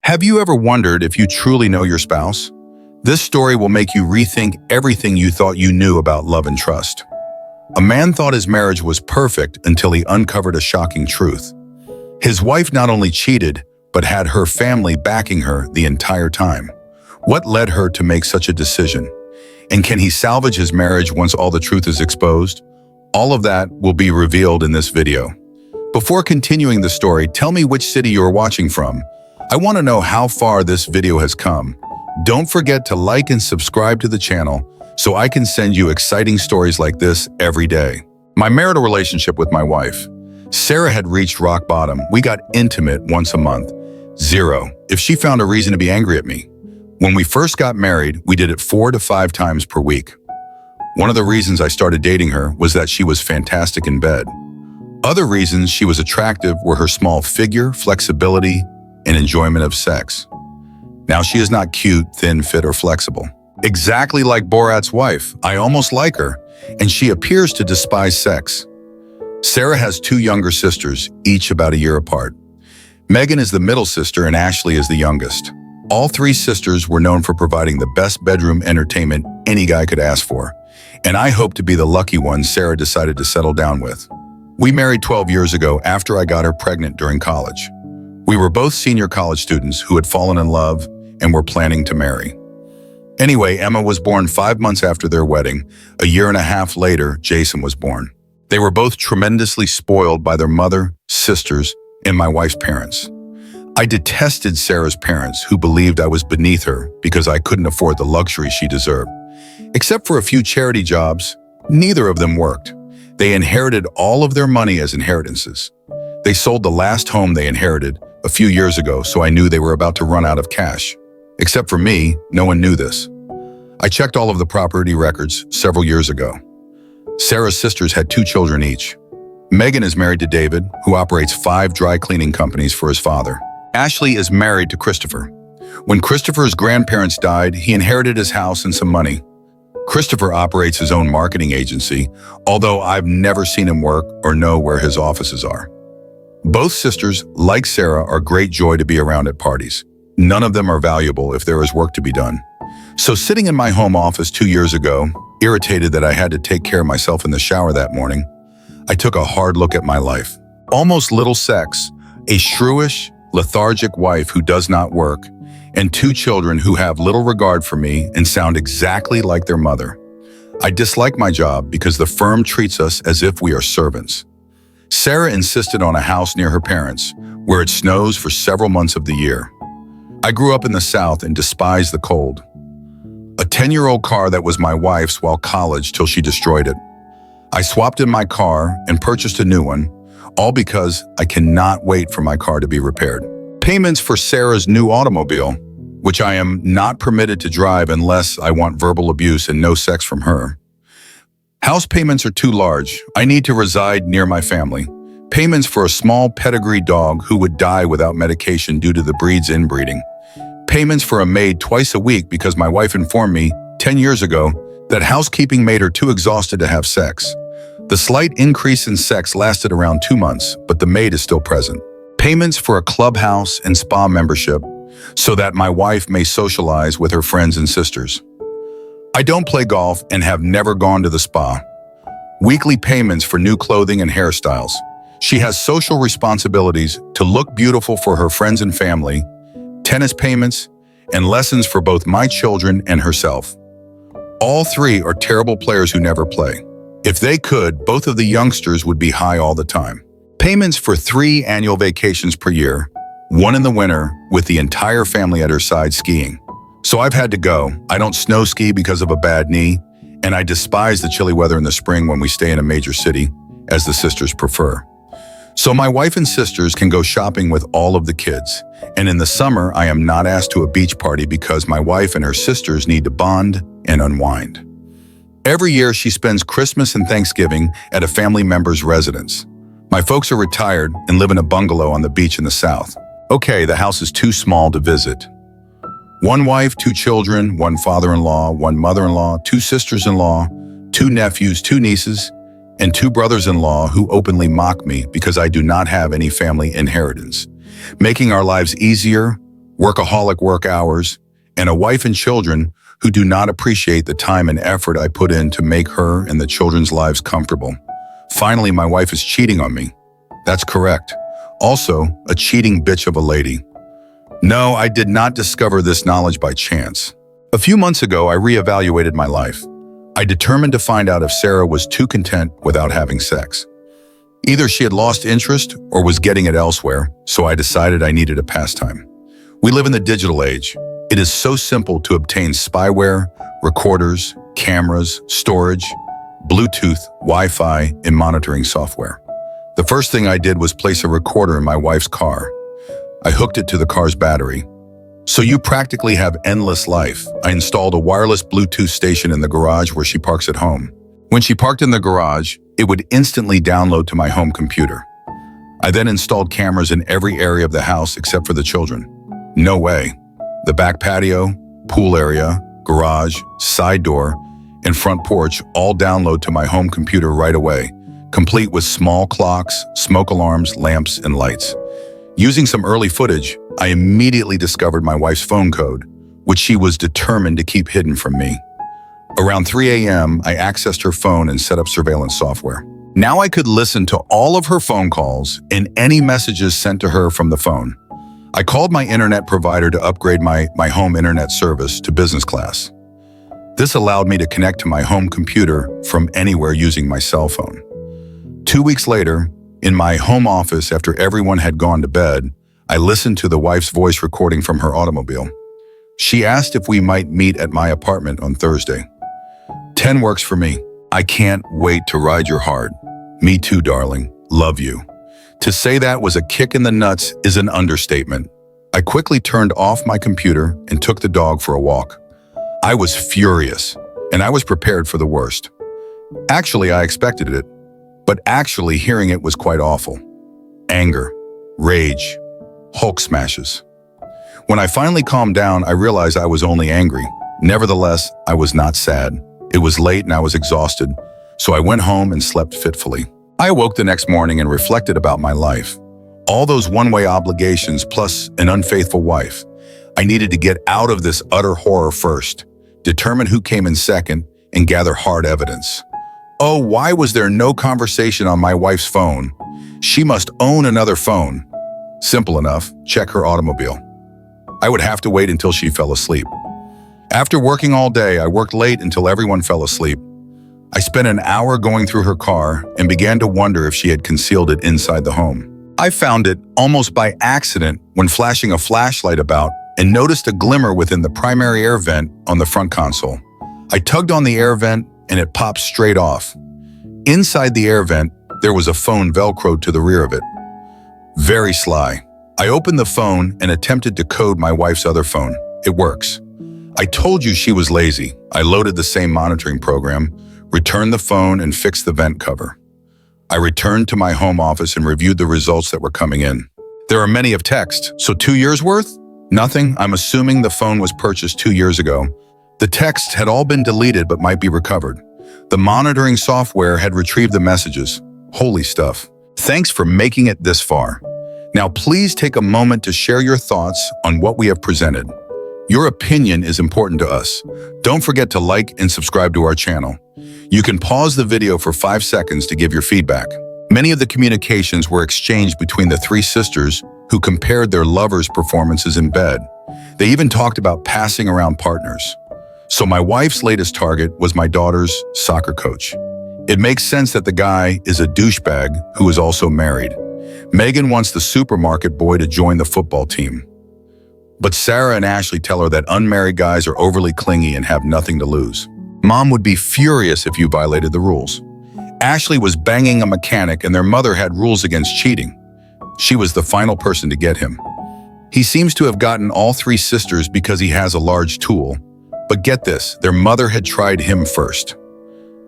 Have you ever wondered if you truly know your spouse? This story will make you rethink everything you thought you knew about love and trust. A man thought his marriage was perfect until he uncovered a shocking truth. His wife not only cheated, but had her family backing her the entire time. What led her to make such a decision? And can he salvage his marriage once all the truth is exposed? All of that will be revealed in this video. Before continuing the story, tell me which city you are watching from. I want to know how far this video has come. Don't forget to like and subscribe to the channel so I can send you exciting stories like this every day. My marital relationship with my wife. Sarah had reached rock bottom. We got intimate once a month. 0 if she found a reason to be angry at me. When we first got married, we did it 4 to 5 times per week. One of the reasons I started dating her was that she was fantastic in bed. Other reasons she was attractive were her small figure, flexibility, and enjoyment of sex. Now she is not cute, thin, fit, or flexible. Exactly like Borat's wife, I almost like her, and she appears to despise sex. Sarah has 2 younger sisters, each about a year apart. Megan is the middle sister and Ashley is the youngest. All 3 sisters were known for providing the best bedroom entertainment any guy could ask for, and I hope to be the lucky one Sarah decided to settle down with. We married 12 years ago after I got her pregnant during college. We were both senior college students who had fallen in love and were planning to marry. Anyway, Emma was born 5 months after their wedding. A year and a half later, Jason was born. They were both tremendously spoiled by their mother, sisters, and my wife's parents. I detested Sarah's parents, who believed I was beneath her because I couldn't afford the luxury she deserved. Except for a few charity jobs, neither of them worked. They inherited all of their money as inheritances. They sold the last home they inherited a few years ago, so I knew they were about to run out of cash. Except for me, no one knew this. I checked all of the property records several years ago. Sarah's sisters had 2 children each. Megan is married to David, who operates 5 dry cleaning companies for his father. Ashley is married to Christopher. When Christopher's grandparents died, he inherited his house and some money. Christopher operates his own marketing agency, although I've never seen him work or know where his offices are. Both sisters, like Sarah, are great joy to be around at parties. None of them are valuable if there is work to be done. So sitting in my home office 2 years ago, irritated that I had to take care of myself in the shower that morning, I took a hard look at my life. Almost little sex, a shrewish, lethargic wife who does not work, and 2 children who have little regard for me and sound exactly like their mother. I dislike my job because the firm treats us as if we are servants. Sarah insisted on a house near her parents, where it snows for several months of the year. I grew up in the South and despised the cold. A 10-year-old car that was my wife's while college till she destroyed it. I swapped in my car and purchased a new one, all because I cannot wait for my car to be repaired. Payments for Sarah's new automobile, which I am not permitted to drive unless I want verbal abuse and no sex from her. House payments are too large. I need to reside near my family. Payments for a small pedigree dog who would die without medication due to the breed's inbreeding. Payments for a maid twice a week because my wife informed me 10 years ago that housekeeping made her too exhausted to have sex. The slight increase in sex lasted around 2 months, but the maid is still present. Payments for a clubhouse and spa membership so that my wife may socialize with her friends and sisters. I don't play golf and have never gone to the spa. Weekly payments for new clothing and hairstyles. She has social responsibilities to look beautiful for her friends and family, tennis payments, and lessons for both my children and herself. All 3 are terrible players who never play. If they could, both of the youngsters would be high all the time. Payments for 3 annual vacations per year, 1 in the winter with the entire family at her side skiing. So I've had to go. I don't snow ski because of a bad knee, and I despise the chilly weather in the spring when we stay in a major city, as the sisters prefer. So my wife and sisters can go shopping with all of the kids, and in the summer I am not asked to a beach party because my wife and her sisters need to bond and unwind. Every year she spends Christmas and Thanksgiving at a family member's residence. My folks are retired and live in a bungalow on the beach in the South. Okay, the house is too small to visit. 1 wife, 2 children, 1 father-in-law, 1 mother-in-law, 2 sisters-in-law, 2 nephews, 2 nieces, and 2 brothers-in-law who openly mock me because I do not have any family inheritance, making our lives easier workaholic work hours, and a wife and children who do not appreciate the time and effort I put in to make her and the children's lives comfortable. Finally, my wife is cheating on me. That's correct. Also, a cheating bitch of a lady. No, I did not discover this knowledge by chance. A few months ago, I reevaluated my life. I determined to find out if Sarah was too content without having sex. Either she had lost interest or was getting it elsewhere, so I decided I needed a pastime. We live in the digital age. It is so simple to obtain spyware, recorders, cameras, storage, Bluetooth, Wi-Fi, and monitoring software. The first thing I did was place a recorder in my wife's car. I hooked it to the car's battery. So you practically have endless life. I installed a wireless Bluetooth station in the garage where she parks at home. When she parked in the garage, it would instantly download to my home computer. I then installed cameras in every area of the house except for the children. No way. The back patio, pool area, garage, side door, and front porch all download to my home computer right away, complete with small clocks, smoke alarms, lamps, and lights. Using some early footage, I immediately discovered my wife's phone code, which she was determined to keep hidden from me. Around 3 a.m., I accessed her phone and set up surveillance software. Now I could listen to all of her phone calls and any messages sent to her from the phone. I called my internet provider to upgrade my home internet service to business class. This allowed me to connect to my home computer from anywhere using my cell phone. 2 weeks later, in my home office after everyone had gone to bed, I listened to the wife's voice recording from her automobile. She asked if we might meet at my apartment on Thursday. 10 works for me. I can't wait to ride your heart. Me too, darling. Love you. To say that was a kick in the nuts is an understatement. I quickly turned off my computer and took the dog for a walk. I was furious, and I was prepared for the worst. Actually, I expected it, but actually hearing it was quite awful. Anger, rage, Hulk smashes. When I finally calmed down, I realized I was only angry. Nevertheless, I was not sad. It was late and I was exhausted, so I went home and slept fitfully. I awoke the next morning and reflected about my life. All those one-way obligations plus an unfaithful wife. I needed to get out of this utter horror first, determine who came in second, and gather hard evidence. Oh, why was there no conversation on my wife's phone? She must own another phone. Simple enough, check her automobile. I would have to wait until she fell asleep. After working all day, I worked late until everyone fell asleep. I spent an hour going through her car and began to wonder if she had concealed it inside the home. I found it almost by accident when flashing a flashlight about and noticed a glimmer within the primary air vent on the front console. I tugged on the air vent and it popped straight off. Inside the air vent, there was a phone velcroed to the rear of it. Very sly. I opened the phone and attempted to code my wife's other phone. It works. I told you she was lazy. I loaded the same monitoring program, returned the phone, and fixed the vent cover. I returned to my home office and reviewed the results that were coming in. There are many of text, so 2 years worth? Nothing. I'm assuming the phone was purchased 2 years ago. The texts had all been deleted but might be recovered. The monitoring software had retrieved the messages. Holy stuff. Thanks for making it this far. Now please take a moment to share your thoughts on what we have presented. Your opinion is important to us. Don't forget to like and subscribe to our channel. You can pause the video for 5 seconds to give your feedback. Many of the communications were exchanged between the 3 sisters who compared their lovers' performances in bed. They even talked about passing around partners. So my wife's latest target was my daughter's soccer coach. It makes sense that the guy is a douchebag who is also married. Megan wants the supermarket boy to join the football team. But Sarah and Ashley tell her that unmarried guys are overly clingy and have nothing to lose. Mom would be furious if you violated the rules. Ashley was banging a mechanic and their mother had rules against cheating. She was the final person to get him. He seems to have gotten all 3 sisters because he has a large tool. But get this, their mother had tried him first.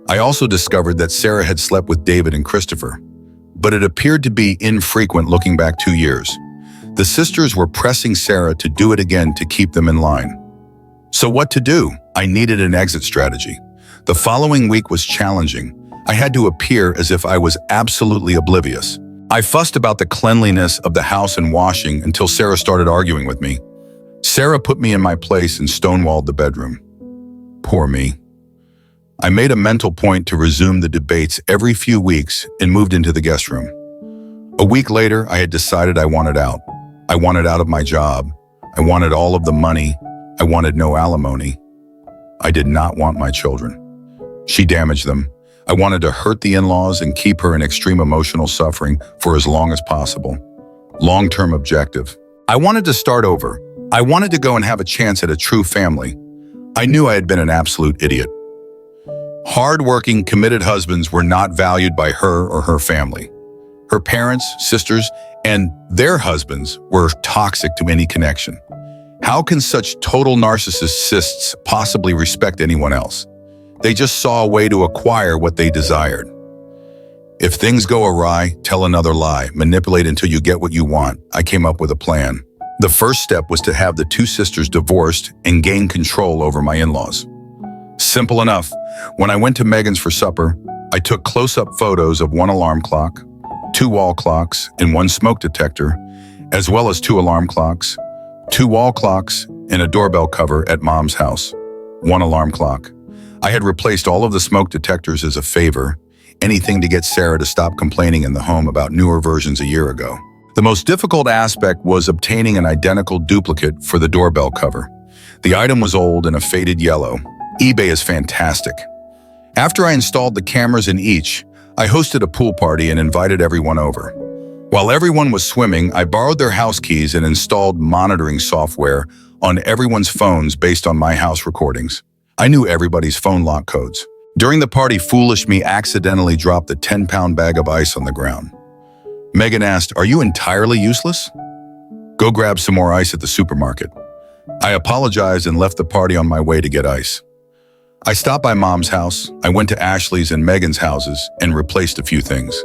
I also discovered that Sarah had slept with David and Christopher, but it appeared to be infrequent looking back 2 years. The sisters were pressing Sarah to do it again to keep them in line. So what to do? I needed an exit strategy. The following week was challenging. I had to appear as if I was absolutely oblivious. I fussed about the cleanliness of the house and washing until Sarah started arguing with me. Sarah put me in my place and stonewalled the bedroom. Poor me. I made a mental point to resume the debates every few weeks and moved into the guest room. A week later, I had decided I wanted out. I wanted out of my job. I wanted all of the money. I wanted no alimony. I did not want my children. She damaged them. I wanted to hurt the in-laws and keep her in extreme emotional suffering for as long as possible. Long-term objective. I wanted to start over. I wanted to go and have a chance at a true family. I knew I had been an absolute idiot. Hard-working, committed husbands were not valued by her or her family. Her parents, sisters, and their husbands were toxic to any connection. How can such total narcissists possibly respect anyone else? They just saw a way to acquire what they desired. If things go awry, tell another lie, manipulate until you get what you want. I came up with a plan. The first step was to have the two sisters divorced and gain control over my in-laws. Simple enough. When I went to Megan's for supper, I took close-up photos of one alarm clock, 2 wall clocks, and 1 smoke detector, as well as 2 alarm clocks, 2 wall clocks, and a doorbell cover at Mom's house. 1 alarm clock. I had replaced all of the smoke detectors as a favor, anything to get Sarah to stop complaining in the home about newer versions a year ago. The most difficult aspect was obtaining an identical duplicate for the doorbell cover. The item was old and a faded yellow. eBay is fantastic. After I installed the cameras in each, I hosted a pool party and invited everyone over. While everyone was swimming, I borrowed their house keys and installed monitoring software on everyone's phones based on my house recordings. I knew everybody's phone lock codes. During the party, foolish me accidentally dropped the 10-pound bag of ice on the ground. Megan asked, "Are you entirely useless?" "Go grab some more ice at the supermarket." I apologized and left the party on my way to get ice. I stopped by Mom's house, I went to Ashley's and Megan's houses and replaced a few things.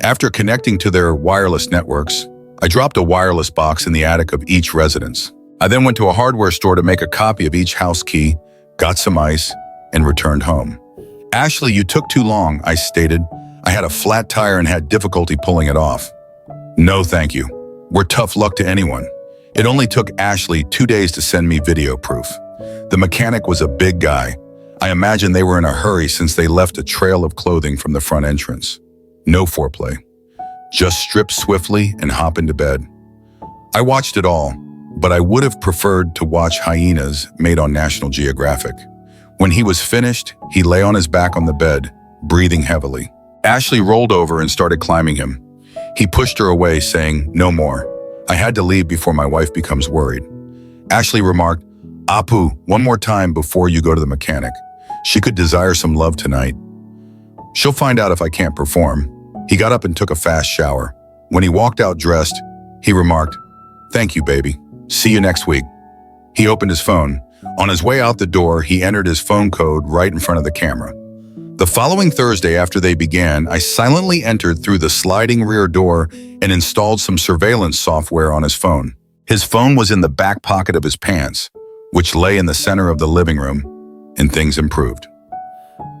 After connecting to their wireless networks, I dropped a wireless box in the attic of each residence. I then went to a hardware store to make a copy of each house key, got some ice, and returned home. "Ashley, you took too long," I stated. "I had a flat tire and had difficulty pulling it off." "No, thank you. We're tough luck to anyone." It only took Ashley 2 days to send me video proof. The mechanic was a big guy. I imagine they were in a hurry since they left a trail of clothing from the front entrance. No foreplay. Just strip swiftly and hop into bed. I watched it all, but I would have preferred to watch hyenas made on National Geographic. When he was finished, he lay on his back on the bed, breathing heavily. Ashley rolled over and started climbing him. He pushed her away, saying, "No more. I had to leave before my wife becomes worried." Ashley remarked, "Apu, one more time before you go to the mechanic. She could desire some love tonight. She'll find out if I can't perform." He got up and took a fast shower. When he walked out dressed, he remarked, "Thank you, baby. See you next week." He opened his phone. On his way out the door, he entered his phone code right in front of the camera. The following Thursday after they began, I silently entered through the sliding rear door and installed some surveillance software on his phone. His phone was in the back pocket of his pants, which lay in the center of the living room, and things improved.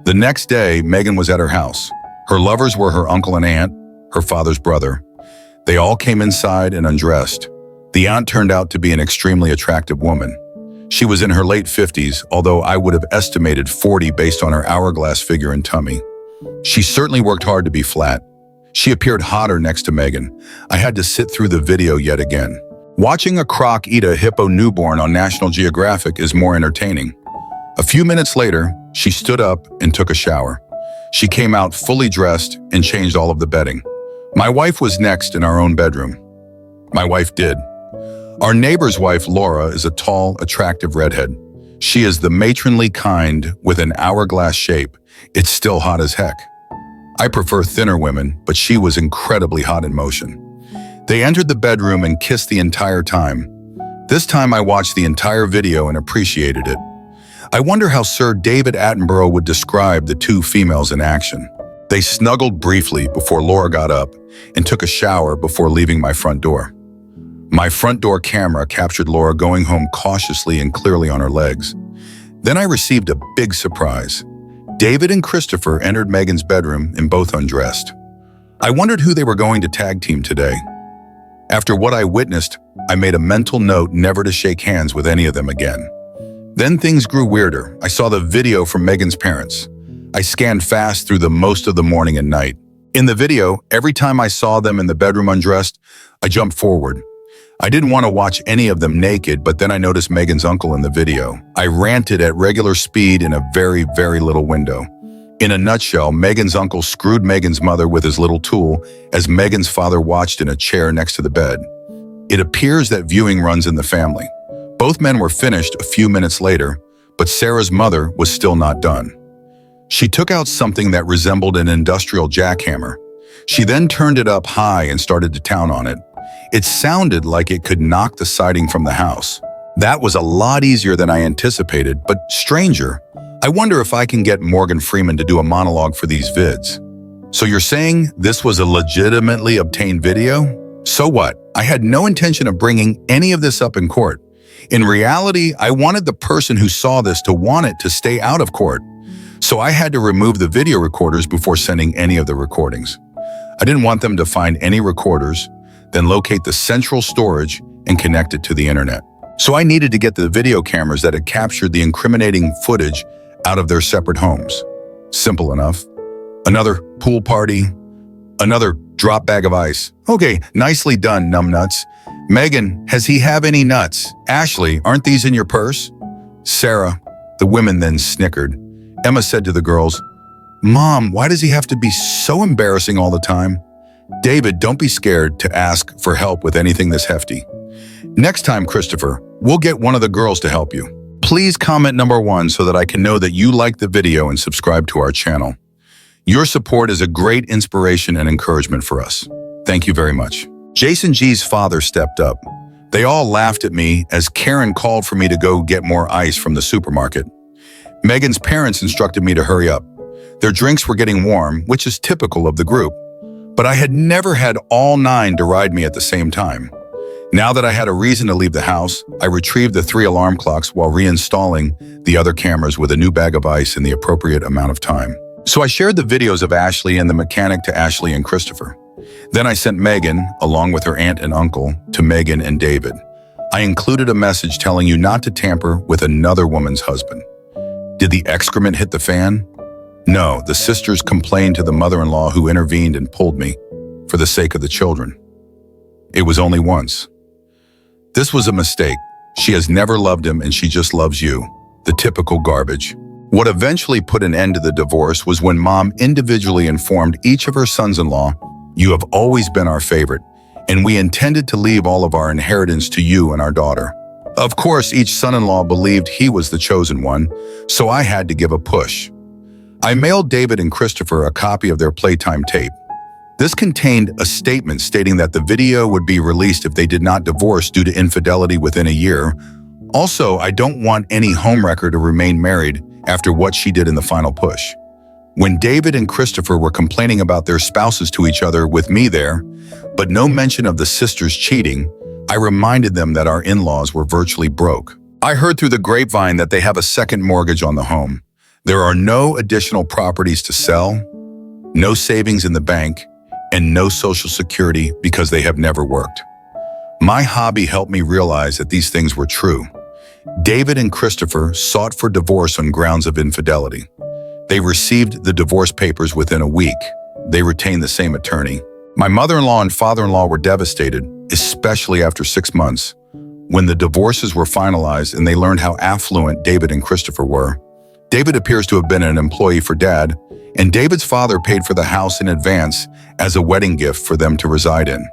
The next day, Megan was at her house. Her lovers were her uncle and aunt, her father's brother. They all came inside and undressed. The aunt turned out to be an extremely attractive woman. She was in her late 50s, although I would have estimated 40 based on her hourglass figure and tummy. She certainly worked hard to be flat. She appeared hotter next to Megan. I had to sit through the video yet again. Watching a croc eat a hippo newborn on National Geographic is more entertaining. A few minutes later, she stood up and took a shower. She came out fully dressed and changed all of the bedding. My wife was next in our own bedroom. My wife did. Our neighbor's wife, Laura, is a tall, attractive redhead. She is the matronly kind with an hourglass shape. It's still hot as heck. I prefer thinner women, but she was incredibly hot in motion. They entered the bedroom and kissed the entire time. This time I watched the entire video and appreciated it. I wonder how Sir David Attenborough would describe the two females in action. They snuggled briefly before Laura got up and took a shower before leaving my front door. My front door camera captured Laura going home cautiously and clearly on her legs. Then I received a big surprise. David and Christopher entered Megan's bedroom and both undressed. I wondered who they were going to tag team today. After what I witnessed, I made a mental note never to shake hands with any of them again. Then things grew weirder. I saw the video from Megan's parents. I scanned fast through the most of the morning and night. In the video, every time I saw them in the bedroom undressed, I jumped forward. I didn't want to watch any of them naked, but then I noticed Megan's uncle in the video. I ranted at regular speed in a very, very little window. In a nutshell, Megan's uncle screwed Megan's mother with his little tool as Megan's father watched in a chair next to the bed. It appears that viewing runs in the family. Both men were finished a few minutes later, but Sarah's mother was still not done. She took out something that resembled an industrial jackhammer. She then turned it up high and started to pound on it. It sounded like it could knock the siding from the house. That was a lot easier than I anticipated, but stranger. I wonder if I can get Morgan Freeman to do a monologue for these vids. So you're saying this was a legitimately obtained video? So what? I had no intention of bringing any of this up in court. In reality, I wanted the person who saw this to want it to stay out of court. So I had to remove the video recorders before sending any of the recordings. I didn't want them to find any recorders, then locate the central storage and connect it to the internet. So I needed to get the video cameras that had captured the incriminating footage out of their separate homes. Simple enough. Another pool party, another drop bag of ice. Okay, nicely done, numbnuts. Megan, has he have any nuts? Ashley, aren't these in your purse? Sarah, the women then snickered. Emma said to the girls, Mom, why does he have to be so embarrassing all the time? David, don't be scared to ask for help with anything this hefty. Next time, Christopher, we'll get one of the girls to help you. Please comment number 1 so that I can know that you like the video and subscribe to our channel. Your support is a great inspiration and encouragement for us. Thank you very much. Jason G's father stepped up. They all laughed at me as Karen called for me to go get more ice from the supermarket. Megan's parents instructed me to hurry up. Their drinks were getting warm, which is typical of the group. But I had never had all 9 deride me at the same time. Now that I had a reason to leave the house, I retrieved the 3 alarm clocks while reinstalling the other cameras with a new bag of ice in the appropriate amount of time. So I shared the videos of Ashley and the mechanic to Ashley and Christopher. Then I sent Megan, along with her aunt and uncle, to Megan and David. I included a message telling you not to tamper with another woman's husband. Did the excrement hit the fan? No, the sisters complained to the mother-in-law who intervened and pulled me for the sake of the children. It was only once. This was a mistake. She has never loved him and she just loves you. The typical garbage. What eventually put an end to the divorce was when Mom individually informed each of her sons-in-law, "You have always been our favorite, and we intended to leave all of our inheritance to you and our daughter." Of course, each son-in-law believed he was the chosen one, so I had to give a push. I mailed David and Christopher a copy of their playtime tape. This contained a statement stating that the video would be released if they did not divorce due to infidelity within a year. Also, I don't want any homewrecker to remain married after what she did in the final push. When David and Christopher were complaining about their spouses to each other with me there, but no mention of the sisters cheating, I reminded them that our in-laws were virtually broke. I heard through the grapevine that they have a second mortgage on the home. There are no additional properties to sell, no savings in the bank, and no Social Security because they have never worked. My hobby helped me realize that these things were true. David and Christopher sought for divorce on grounds of infidelity. They received the divorce papers within a week. They retained the same attorney. My mother-in-law and father-in-law were devastated, especially after 6 months, when the divorces were finalized and they learned how affluent David and Christopher were. David appears to have been an employee for Dad, and David's father paid for the house in advance as a wedding gift for them to reside in.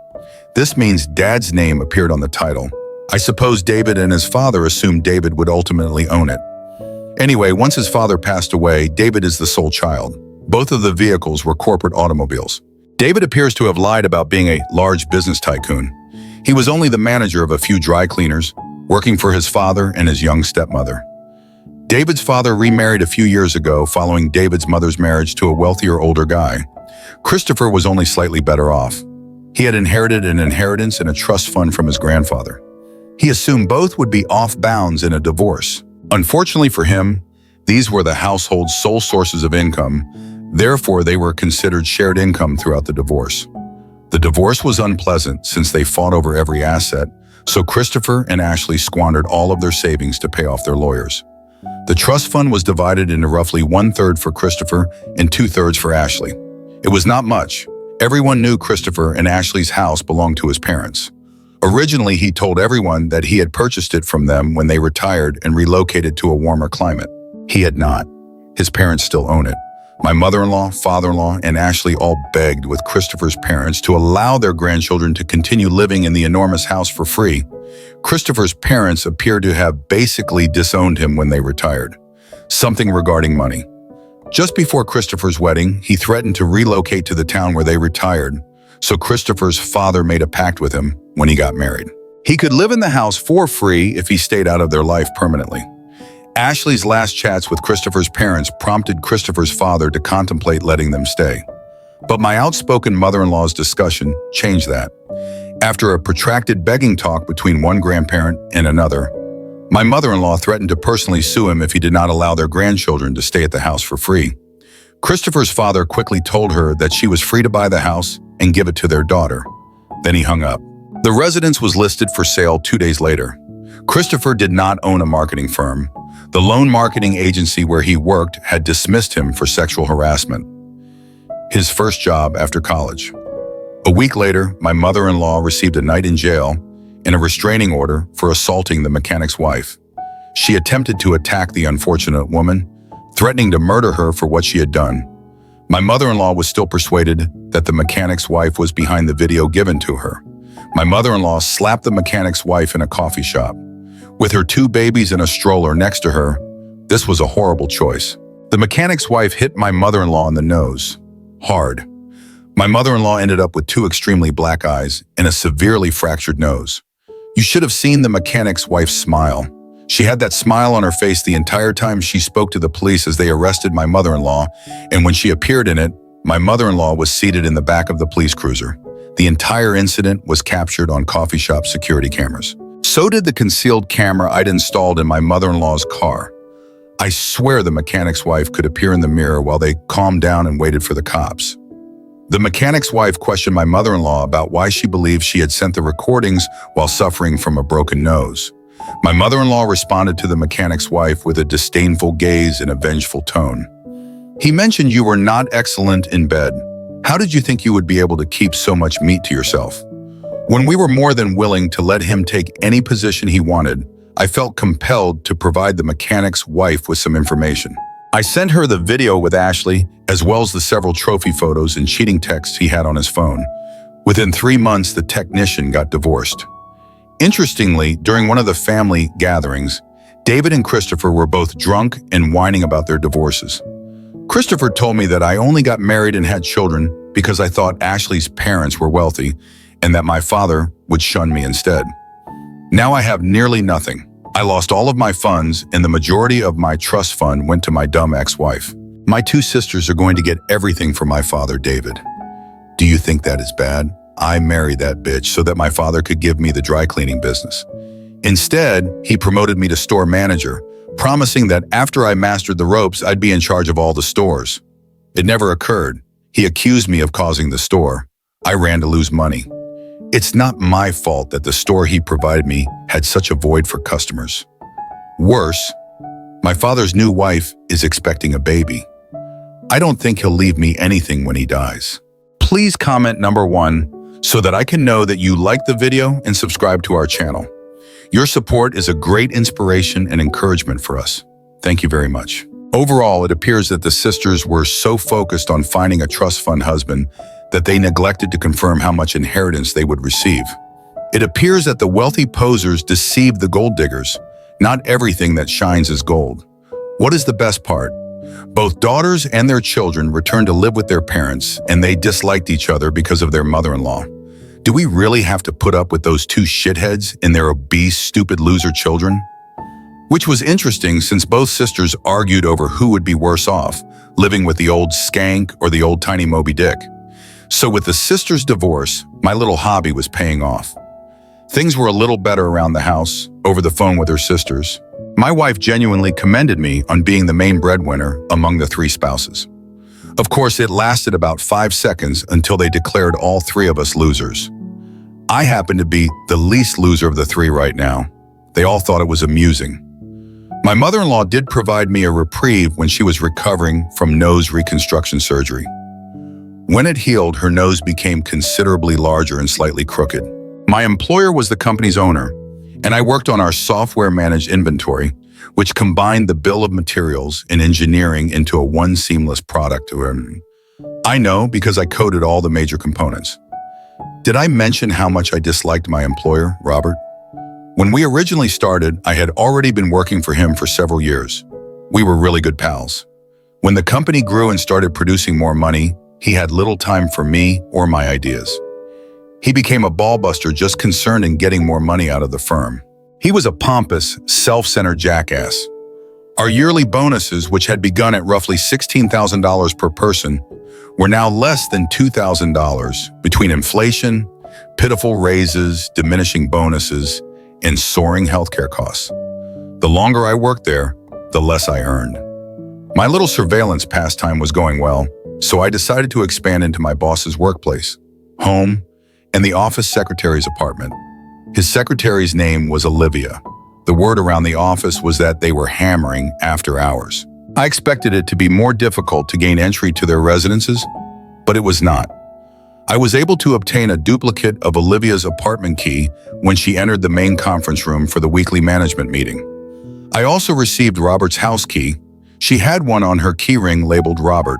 This means Dad's name appeared on the title. I suppose David and his father assumed David would ultimately own it. Anyway, once his father passed away, David is the sole child. Both of the vehicles were corporate automobiles. David appears to have lied about being a large business tycoon. He was only the manager of a few dry cleaners, working for his father and his young stepmother. David's father remarried a few years ago following David's mother's marriage to a wealthier older guy. Christopher was only slightly better off. He had inherited an inheritance and a trust fund from his grandfather. He assumed both would be off bounds in a divorce. Unfortunately for him, these were the household's sole sources of income. Therefore, they were considered shared income throughout the divorce. The divorce was unpleasant since they fought over every asset, so Christopher and Ashley squandered all of their savings to pay off their lawyers. The trust fund was divided into roughly 1/3 for Christopher and 2/3 for Ashley. It was not much. Everyone knew Christopher and Ashley's house belonged to his parents. Originally, he told everyone that he had purchased it from them when they retired and relocated to a warmer climate. He had not. His parents still own it. My mother-in-law, father-in-law, and Ashley all begged with Christopher's parents to allow their grandchildren to continue living in the enormous house for free. Christopher's parents appeared to have basically disowned him when they retired. Something regarding money. Just before Christopher's wedding, he threatened to relocate to the town where they retired, so Christopher's father made a pact with him when he got married. He could live in the house for free if he stayed out of their life permanently. Ashley's last chats with Christopher's parents prompted Christopher's father to contemplate letting them stay. But my outspoken mother-in-law's discussion changed that. After a protracted begging talk between one grandparent and another, my mother-in-law threatened to personally sue him if he did not allow their grandchildren to stay at the house for free. Christopher's father quickly told her that she was free to buy the house and give it to their daughter. Then he hung up. The residence was listed for sale 2 days later. Christopher did not own a marketing firm. The loan marketing agency where he worked had dismissed him for sexual harassment. His first job after college. A week later, my mother-in-law received a night in jail and a restraining order for assaulting the mechanic's wife. She attempted to attack the unfortunate woman, threatening to murder her for what she had done. My mother-in-law was still persuaded that the mechanic's wife was behind the video given to her. My mother-in-law slapped the mechanic's wife in a coffee shop. With her 2 babies in a stroller next to her, this was a horrible choice. The mechanic's wife hit my mother-in-law in the nose. Hard. My mother-in-law ended up with 2 extremely black eyes and a severely fractured nose. You should have seen the mechanic's wife's smile. She had that smile on her face the entire time she spoke to the police as they arrested my mother-in-law, and when she appeared in it, my mother-in-law was seated in the back of the police cruiser. The entire incident was captured on coffee shop security cameras. So did the concealed camera I'd installed in my mother-in-law's car. I swear the mechanic's wife could appear in the mirror while they calmed down and waited for the cops. The mechanic's wife questioned my mother-in-law about why she believed she had sent the recordings while suffering from a broken nose. My mother-in-law responded to the mechanic's wife with a disdainful gaze and a vengeful tone. He mentioned you were not excellent in bed. How did you think you would be able to keep so much meat to yourself? When we were more than willing to let him take any position he wanted, I felt compelled to provide the mechanic's wife with some information. I sent her the video with Ashley, as well as the several trophy photos and cheating texts he had on his phone. Within 3 months, the technician got divorced. Interestingly, during one of the family gatherings, David and Christopher were both drunk and whining about their divorces. Christopher told me that I only got married and had children because I thought Ashley's parents were wealthy and that my father would shun me instead. Now I have nearly nothing. I lost all of my funds and the majority of my trust fund went to my dumb ex-wife. My 2 sisters are going to get everything from my father, David. Do you think that is bad? I married that bitch so that my father could give me the dry cleaning business. Instead, he promoted me to store manager, promising that after I mastered the ropes, I'd be in charge of all the stores. It never occurred. He accused me of causing the store. I ran to lose money. It's not my fault that the store he provided me had such a void for customers. Worse, my father's new wife is expecting a baby. I don't think he'll leave me anything when he dies. Please comment number 1 so that I can know that you liked the video and subscribe to our channel. Your support is a great inspiration and encouragement for us. Thank you very much. Overall, it appears that the sisters were so focused on finding a trust fund husband that they neglected to confirm how much inheritance they would receive. It appears that the wealthy posers deceived the gold diggers. Not everything that shines is gold. What is the best part? Both daughters and their children returned to live with their parents, and they disliked each other because of their mother-in-law. Do we really have to put up with those 2 shitheads and their obese, stupid loser children? Which was interesting since both sisters argued over who would be worse off, living with the old skank or the old tiny Moby Dick. So with the sisters' divorce, my little hobby was paying off. Things were a little better around the house, over the phone with her sisters. My wife genuinely commended me on being the main breadwinner among the 3 spouses. Of course, it lasted about 5 seconds until they declared all three of us losers. I happen to be the least loser of the three right now. They all thought it was amusing. My mother-in-law did provide me a reprieve when she was recovering from nose reconstruction surgery. When it healed, her nose became considerably larger and slightly crooked. My employer was the company's owner, and I worked on our software-managed inventory, which combined the bill of materials and engineering into a one seamless product. I know because I coded all the major components. Did I mention how much I disliked my employer, Robert? When we originally started, I had already been working for him for several years. We were really good pals. When the company grew and started producing more money, he had little time for me or my ideas. He became a ballbuster just concerned in getting more money out of the firm. He was a pompous, self-centered jackass. Our yearly bonuses, which had begun at roughly $16,000 per person, were now less than $2,000 between inflation, pitiful raises, diminishing bonuses, and soaring healthcare costs. The longer I worked there, the less I earned. My little surveillance pastime was going well, so I decided to expand into my boss's workplace, home, and the office secretary's apartment. His secretary's name was Olivia. The word around the office was that they were hammering after hours. I expected it to be more difficult to gain entry to their residences, but it was not. I was able to obtain a duplicate of Olivia's apartment key when she entered the main conference room for the weekly management meeting. I also received Robert's house key. She had one on her keyring labeled Robert.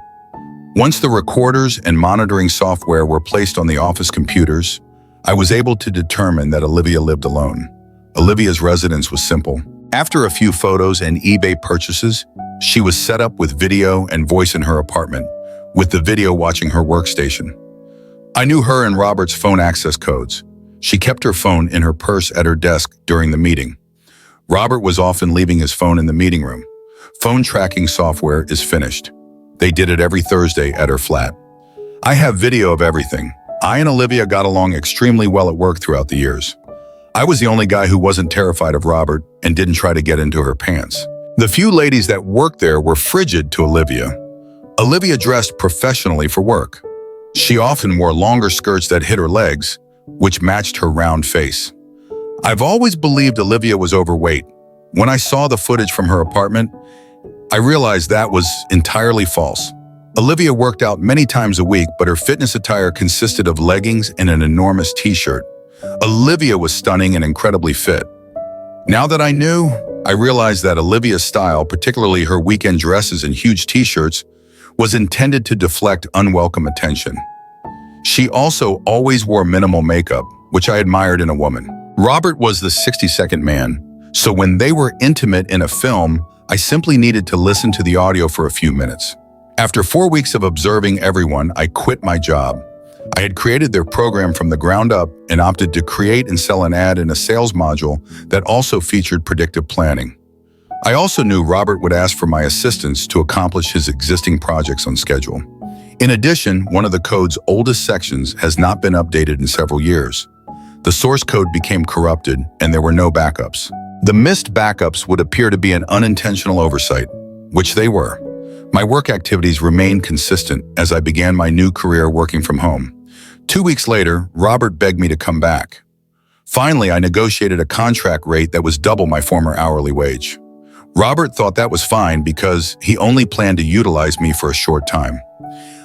Once the recorders and monitoring software were placed on the office computers, I was able to determine that Olivia lived alone. Olivia's residence was simple. After a few photos and eBay purchases, she was set up with video and voice in her apartment, with the video watching her workstation. I knew her and Robert's phone access codes. She kept her phone in her purse at her desk during the meeting. Robert was often leaving his phone in the meeting room. Phone tracking software is finished. They did it every Thursday at her flat. I have video of everything. I and Olivia got along extremely well at work throughout the years. I was the only guy who wasn't terrified of Robert and didn't try to get into her pants. The few ladies that worked there were frigid to Olivia. Olivia dressed professionally for work. She often wore longer skirts that hid her legs, which matched her round face. I've always believed Olivia was overweight. When I saw the footage from her apartment, I realized that was entirely false. Olivia worked out many times a week, but her fitness attire consisted of leggings and an enormous t-shirt. Olivia was stunning and incredibly fit. Now that I knew, I realized that Olivia's style, particularly her weekend dresses and huge t-shirts, was intended to deflect unwelcome attention. She also always wore minimal makeup, which I admired in a woman. Robert was the 60-second man, so when they were intimate in a film, I simply needed to listen to the audio for a few minutes. After 4 weeks of observing everyone, I quit my job. I had created their program from the ground up and opted to create and sell an ad in a sales module that also featured predictive planning. I also knew Robert would ask for my assistance to accomplish his existing projects on schedule. In addition, one of the code's oldest sections has not been updated in several years. The source code became corrupted and there were no backups. The missed backups would appear to be an unintentional oversight, which they were. My work activities remained consistent as I began my new career working from home. 2 weeks later, Robert begged me to come back. Finally, I negotiated a contract rate that was double my former hourly wage. Robert thought that was fine because he only planned to utilize me for a short time.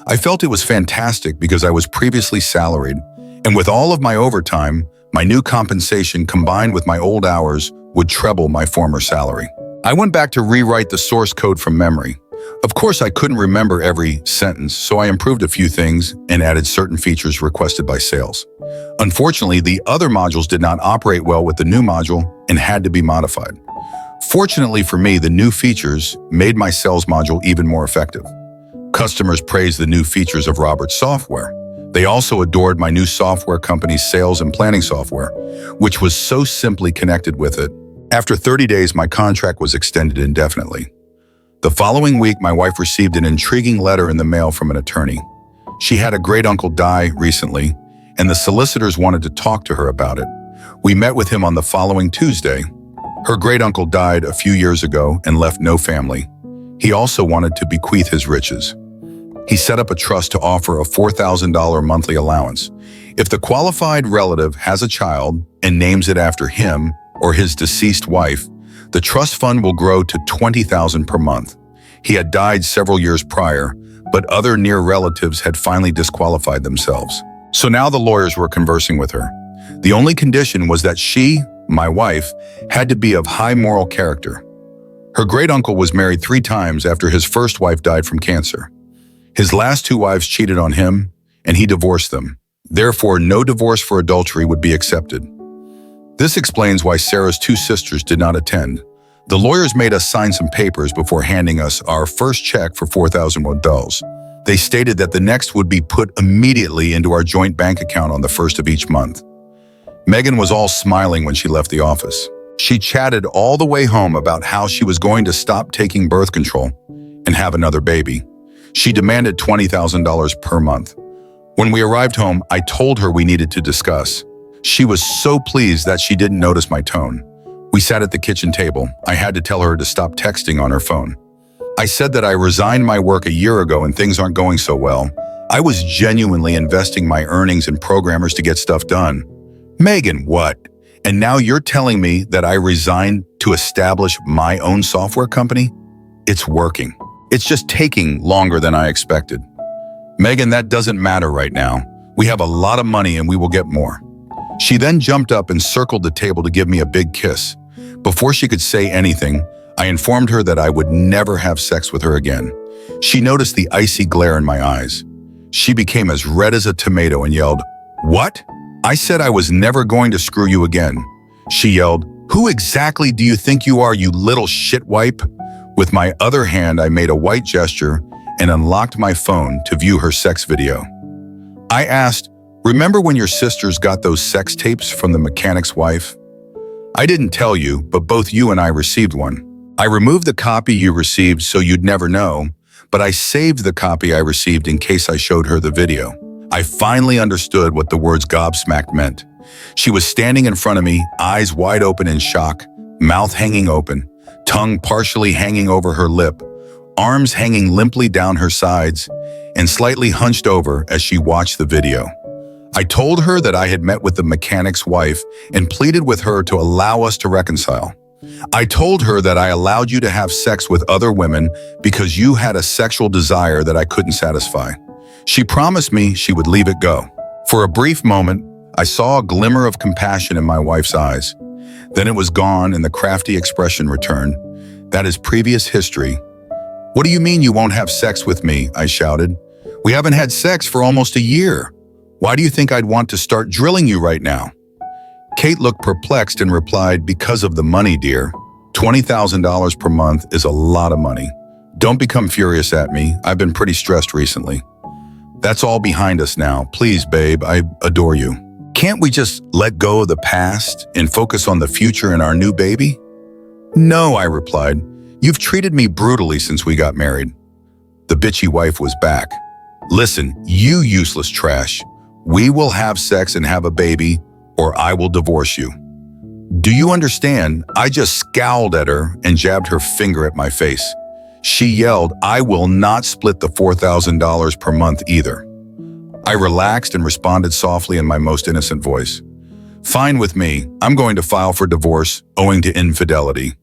I felt it was fantastic because I was previously salaried, and with all of my overtime, my new compensation combined with my old hours would treble my former salary. I went back to rewrite the source code from memory. Of course, I couldn't remember every sentence, so I improved a few things and added certain features requested by sales. Unfortunately, the other modules did not operate well with the new module and had to be modified. Fortunately for me, the new features made my sales module even more effective. Customers praised the new features of Robert's software. They also adored my new software company's sales and planning software, which was so simply connected with it. After 30 days, my contract was extended indefinitely. The following week, my wife received an intriguing letter in the mail from an attorney. She had a great-uncle die recently, and the solicitors wanted to talk to her about it. We met with him on the following Tuesday. Her great-uncle died a few years ago and left no family. He also wanted to bequeath his riches. He set up a trust to offer a $4,000 monthly allowance. If the qualified relative has a child and names it after him or his deceased wife, the trust fund will grow to $20,000 per month. He had died several years prior, but other near relatives had finally disqualified themselves. So now the lawyers were conversing with her. The only condition was that she, my wife, had to be of high moral character. Her great-uncle was married 3 times after his first wife died from cancer. His last 2 wives cheated on him, and he divorced them. Therefore, no divorce for adultery would be accepted. This explains why Sarah's 2 sisters did not attend. The lawyers made us sign some papers before handing us our first check for $4,000. They stated that the next would be put immediately into our joint bank account on the 1st of each month. Megan was all smiling when she left the office. She chatted all the way home about how she was going to stop taking birth control and have another baby. She demanded $20,000 per month. When we arrived home, I told her we needed to discuss. She was so pleased that she didn't notice my tone. We sat at the kitchen table. I had to tell her to stop texting on her phone. I said that I resigned my work a year ago and things aren't going so well. I was genuinely investing my earnings in programmers to get stuff done. Megan, what? And now you're telling me that I resigned to establish my own software company? It's working. It's just taking longer than I expected. Megan, that doesn't matter right now. We have a lot of money and we will get more. She then jumped up and circled the table to give me a big kiss. Before she could say anything, I informed her that I would never have sex with her again. She noticed the icy glare in my eyes. She became as red as a tomato and yelled, "What?" I said I was never going to screw you again. She yelled, "Who exactly do you think you are, you little shitwipe?" With my other hand, I made a white gesture and unlocked my phone to view her sex video. I asked, "Remember when your sisters got those sex tapes from the mechanic's wife?" "I didn't tell you, but both you and I received one. I removed the copy you received so you'd never know, but I saved the copy I received in case I showed her the video." I finally understood what the words gobsmacked meant. She was standing in front of me, eyes wide open in shock, mouth hanging open, tongue partially hanging over her lip, arms hanging limply down her sides, and slightly hunched over as she watched the video. I told her that I had met with the mechanic's wife and pleaded with her to allow us to reconcile. I told her that I allowed you to have sex with other women because you had a sexual desire that I couldn't satisfy. She promised me she would leave it go. For a brief moment, I saw a glimmer of compassion in my wife's eyes. Then it was gone and the crafty expression returned. "That is previous history." "What do you mean you won't have sex with me?" I shouted. "We haven't had sex for almost a year. Why do you think I'd want to start drilling you right now?" Kate looked perplexed and replied, "Because of the money, dear. $20,000 per month is a lot of money. Don't become furious at me. I've been pretty stressed recently. That's all behind us now. Please, babe, I adore you. Can't we just let go of the past and focus on the future and our new baby?" "No," I replied. "You've treated me brutally since we got married." The bitchy wife was back. "Listen, you useless trash. We will have sex and have a baby, or I will divorce you. Do you understand?" I just scowled at her and jabbed her finger at my face. She yelled, "I will not split the $4,000 per month either." I relaxed and responded softly in my most innocent voice. "Fine with me. I'm going to file for divorce owing to infidelity.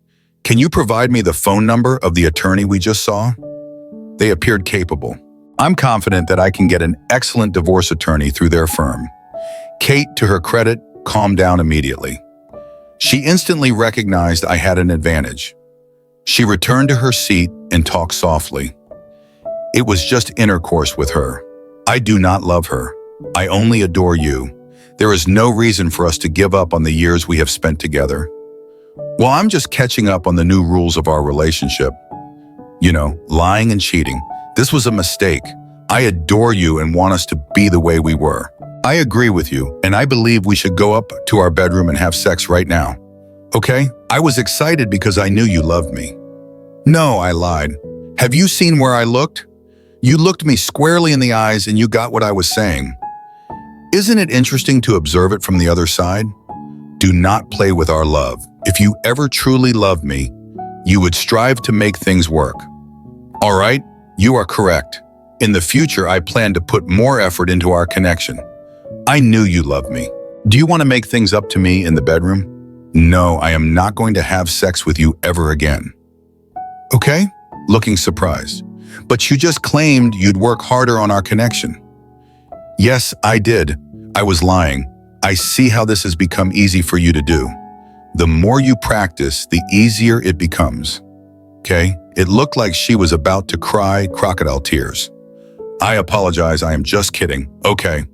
Can you provide me the phone number of the attorney we just saw?" They appeared capable. I'm confident that I can get an excellent divorce attorney through their firm. Kate, to her credit, calmed down immediately. She instantly recognized I had an advantage. She returned to her seat and talked softly. "It was just intercourse with her. I do not love her. I only adore you. There is no reason for us to give up on the years we have spent together. Well, I'm just catching up on the new rules of our relationship. You know, lying and cheating. This was a mistake. I adore you and want us to be the way we were. I agree with you, and I believe we should go up to our bedroom and have sex right now. Okay? I was excited because I knew you loved me." "No," I lied. "Have you seen where I looked? You looked me squarely in the eyes and you got what I was saying. Isn't it interesting to observe it from the other side? Do not play with our love. If you ever truly loved me, you would strive to make things work. All right, you are correct. In the future, I plan to put more effort into our connection. I knew you loved me. Do you want to make things up to me in the bedroom? No, I am not going to have sex with you ever again. Okay? Looking surprised. But you just claimed you'd work harder on our connection. Yes, I did. I was lying. I see how this has become easy for you to do. The more you practice, the easier it becomes. Okay? It looked like she was about to cry crocodile tears. I apologize, I am just kidding. Okay.